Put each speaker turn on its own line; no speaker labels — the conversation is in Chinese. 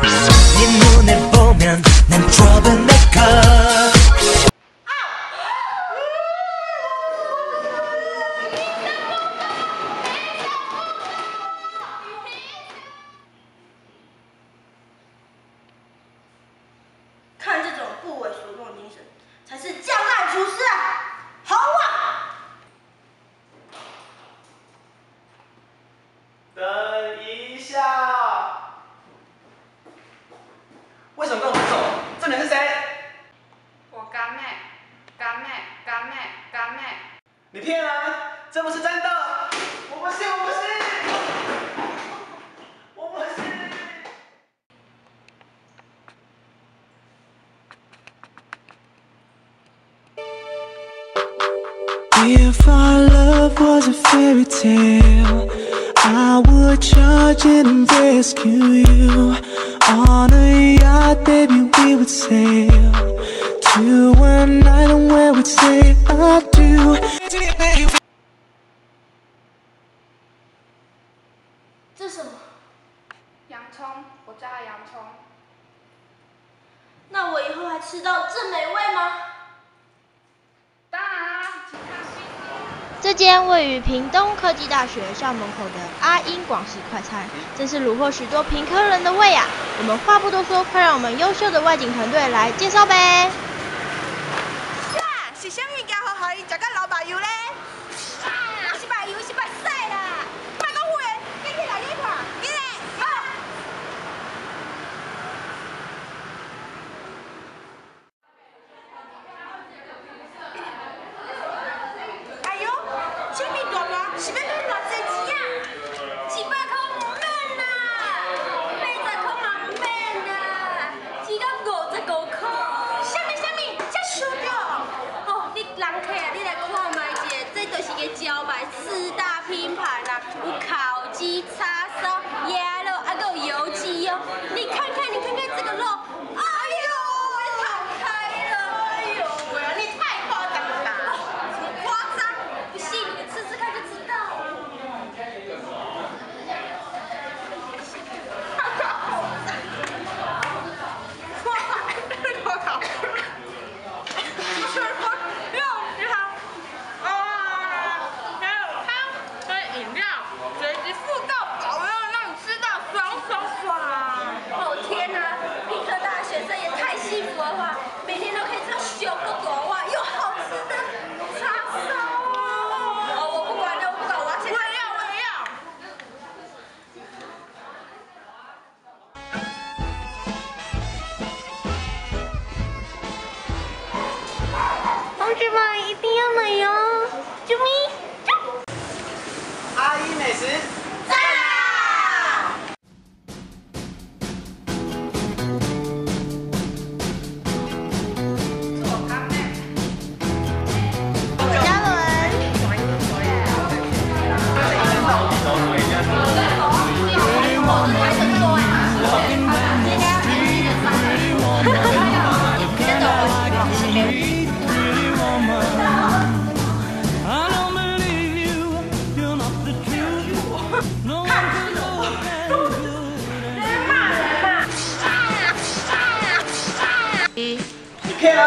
네 눈을 보면 난 troublemaker.
为什么跟我分手？这人是谁？
我干妹，干妹，干妹，干妹。
你骗人！这不是真的！我不信，我不信！我不信！
If our love was a fairy tale, I would charge it and rescue you. On a yacht, baby, we would sail to an island where we'd say I do.
这是什么？
洋葱，我加了洋葱。
那我以后还吃到这美味吗？
当然啦，请看。
这间位于屏东科技大学校门口的阿英广式快餐，真是虏获许多屏科人的胃啊！我们话不多说，快让我们优秀的外景团队来介绍呗。
哇，是啥物件好伊食到老白油咧？啊，是白油是白屎啦！莫讲话，紧起来你看，紧嘞！哎呦，什么大碗？是要买偌济钱啊？100块唔免啦，80块嘛唔免啦，只到55块。什么？遮俗着？哦，你人客啊，你来看卖者，这就是个招牌4大品牌啦，有烤鸡、叉烧、鸭肉，还有油鸡哦。你看看这个肉，哎呦，被炒开了！哎呦喂啊，你太夸张了啦！什么夸张？不信你吃吃看就知道。
同学们一定要买哟！啾咪！
阿姨美食。 你骗人！